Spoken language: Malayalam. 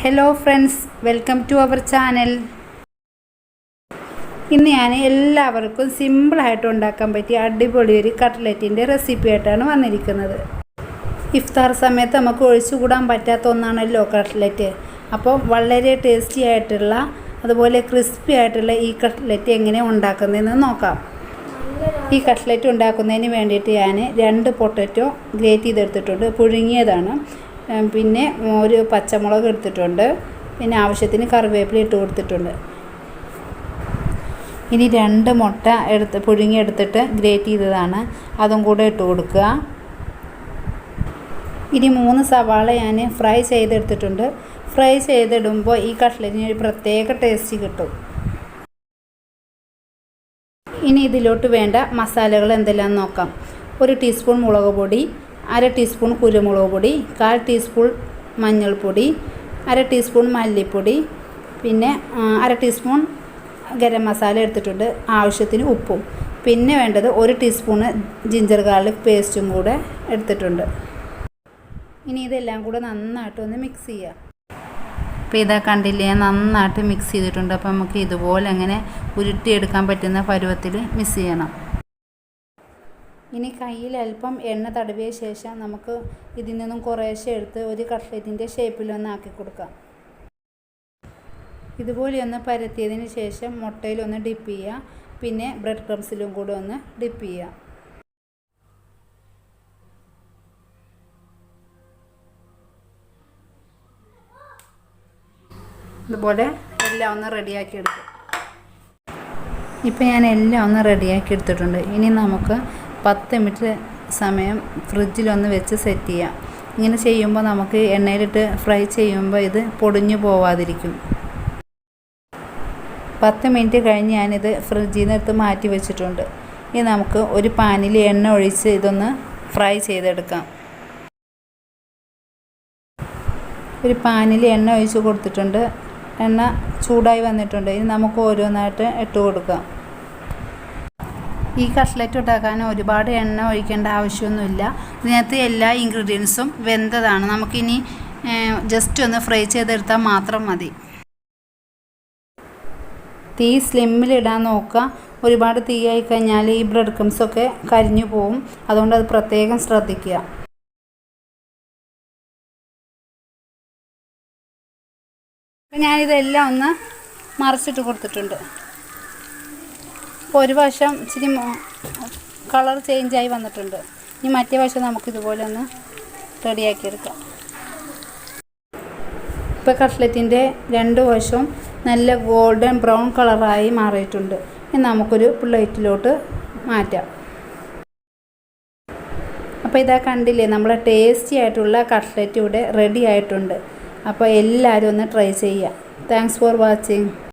Hello friends, welcome to our channel. ഇന്ന് ഞാൻ എല്ലാവർക്കും സിമ്പിളായിട്ട് ഉണ്ടാക്കാൻ പറ്റിയ അടിപൊളി ഒരു കട്ട്ലറ്റിൻ്റെ റെസിപ്പി ആയിട്ടാണ് വന്നിരിക്കുന്നത്. ഇഫ്താർ സമയത്ത് നമുക്ക് ഒഴിച്ചുകൂടാൻ പറ്റാത്ത ഒന്നാണല്ലോ കട്ട്ലറ്റ്. അപ്പോൾ വളരെ ടേസ്റ്റി ആയിട്ടുള്ള അതുപോലെ ക്രിസ്പി ആയിട്ടുള്ള ഈ കട്ട്ലറ്റ് എങ്ങനെ ഉണ്ടാക്കുന്നതെന്ന് നോക്കാം. ഈ കട്ട്ലറ്റ് ഉണ്ടാക്കുന്നതിന് വേണ്ടിയിട്ട് ഞാൻ 2 പൊട്ടറ്റോ ഗ്രേറ്റ് ചെയ്തെടുത്തിട്ടുണ്ട്, പുഴുങ്ങിയതാണ്. പിന്നെ ഒരു പച്ചമുളക് എടുത്തിട്ടുണ്ട്, പിന്നെ ആവശ്യത്തിന് കറിവേപ്പില ഇട്ട് കൊടുത്തിട്ടുണ്ട്. ഇനി 2 മുട്ട പുഴുങ്ങിയെടുത്തിട്ട് ഗ്രേറ്റ് ചെയ്തതാണ്, അതും കൂടെ ഇട്ട് കൊടുക്കുക. ഇനി 3 സവാള ഞാൻ ഫ്രൈ ചെയ്തെടുത്തിട്ടുണ്ട്. ഫ്രൈ ചെയ്തിടുമ്പോൾ ഈ കട്ട്ലറ്റിന് ഒരു പ്രത്യേക ടേസ്റ്റ് കിട്ടും. ഇനി ഇതിലോട്ട് വേണ്ട മസാലകൾ എന്തെല്ലാം നോക്കാം. 1 ടീസ്പൂൺ മുളക് പൊടി, 1/2 ടീസ്പൂൺ കുരുമുളക് പൊടി, 1/4 ടീസ്പൂൺ മഞ്ഞൾപ്പൊടി, 1/2 ടീസ്പൂൺ മല്ലിപ്പൊടി, പിന്നെ 1/2 ടീസ്പൂൺ ഗരം മസാല എടുത്തിട്ടുണ്ട്, ആവശ്യത്തിന് ഉപ്പും. പിന്നെ വേണ്ടത് 1 ടീസ്പൂണ് ജിഞ്ചർ ഗാർലിക് പേസ്റ്റും കൂടെ എടുത്തിട്ടുണ്ട്. ഇനി ഇതെല്ലാം കൂടെ നന്നായിട്ടൊന്ന് മിക്സ് ചെയ്യുക. അപ്പോൾ ഇതാ കണ്ടില്ലേ, നന്നായിട്ട് മിക്സ് ചെയ്തിട്ടുണ്ട്. അപ്പോൾ നമുക്ക് ഇതുപോലെ അങ്ങനെ ഉരുട്ടിയെടുക്കാൻ പറ്റുന്ന പരുവത്തിൽ മിക്സ് ചെയ്യണം. ഇനി കയ്യിൽ അല്പം എണ്ണ തടവിയ ശേഷം നമുക്ക് ഇതിൽ നിന്നും കുറേശ്ശെ എടുത്ത് ഒരു കട്ട്ലറ്റിൻ്റെ ഷേപ്പിലൊന്ന് ആക്കി കൊടുക്കാം. ഇതുപോലെയൊന്ന് പരത്തിയതിന് ശേഷം മുട്ടയിലൊന്ന് ഡിപ്പ് ചെയ്യുക, പിന്നെ ബ്രെഡ് ക്രംസിലും കൂടെ ഒന്ന് ഡിപ്പ് ചെയ്യുക. ഇതുപോലെ എല്ലാം ഒന്ന് റെഡിയാക്കി എടുക്കും. ഇപ്പോൾ ഞാൻ എല്ലാം ഒന്ന് റെഡിയാക്കി എടുത്തിട്ടുണ്ട്. ഇനി നമുക്ക് 10 മിനിറ്റ് സമയം ഫ്രിഡ്ജിലൊന്ന് വെച്ച് സെറ്റ് ചെയ്യാം. ഇങ്ങനെ ചെയ്യുമ്പോൾ നമുക്ക് എണ്ണയിലിട്ട് ഫ്രൈ ചെയ്യുമ്പോൾ ഇത് പൊടിഞ്ഞു പോവാതിരിക്കും. 10 മിനിറ്റ് കഴിഞ്ഞ് ഞാനിത് ഫ്രിഡ്ജിൽ നിന്ന് എടുത്ത് മാറ്റി വെച്ചിട്ടുണ്ട്. ഇനി നമുക്ക് ഒരു പാനിൽ എണ്ണ ഒഴിച്ച് ഇതൊന്ന് ഫ്രൈ ചെയ്തെടുക്കാം. ഒരു പാനിൽ എണ്ണ ഒഴിച്ച് കൊടുത്തിട്ടുണ്ട്. എണ്ണ ചൂടായി വന്നിട്ടുണ്ട്. ഇനി നമുക്ക് ഓരോന്നായിട്ട് ഇട്ട് കൊടുക്കാം. ഈ കട്ട്ലറ്റ് ഉണ്ടാക്കാൻ ഒരുപാട് എണ്ണ ഒഴിക്കേണ്ട ആവശ്യമൊന്നുമില്ല. ഇതിനകത്ത് എല്ലാ ഇൻഗ്രീഡിയൻസും വെന്തതാണ്. നമുക്കിനി ജസ്റ്റ് ഒന്ന് ഫ്രൈ ചെയ്തെടുത്താൽ മാത്രം മതി. തീ സ്ലിമ്മിലിടാൻ നോക്കുക. ഒരുപാട് തീ ആയിക്കഴിഞ്ഞാൽ ഈ ബ്രെഡ് ക്രംസൊക്കെ കരിഞ്ഞു പോവും. അതുകൊണ്ട് അത് പ്രത്യേകം ശ്രദ്ധിക്കുക. ഞാനിതെല്ലാം ഒന്ന് മറിച്ചിട്ട് കൊടുത്തിട്ടുണ്ട്. ഇപ്പോൾ ഒരു വശം ഇച്ചിരി കളർ ചേഞ്ചായി വന്നിട്ടുണ്ട്. ഇനി മറ്റേ വശം നമുക്കിതുപോലെ ഒന്ന് റെഡിയാക്കിയെടുക്കാം. ഇപ്പോൾ കട്ട്ലറ്റിൻ്റെ 2 വശവും നല്ല ഗോൾഡൻ ബ്രൗൺ കളറായി മാറിയിട്ടുണ്ട്. ഇനി നമുക്കൊരു പ്ലേറ്റിലോട്ട് മാറ്റാം. അപ്പോൾ ഇതാ കണ്ടില്ലേ, നമ്മളെ ടേസ്റ്റി ആയിട്ടുള്ള കട്ട്ലറ്റ് ഇവിടെ റെഡി ആയിട്ടുണ്ട്. അപ്പോൾ എല്ലാവരും ഒന്ന് ട്രൈ ചെയ്യുക. Thanks for watching.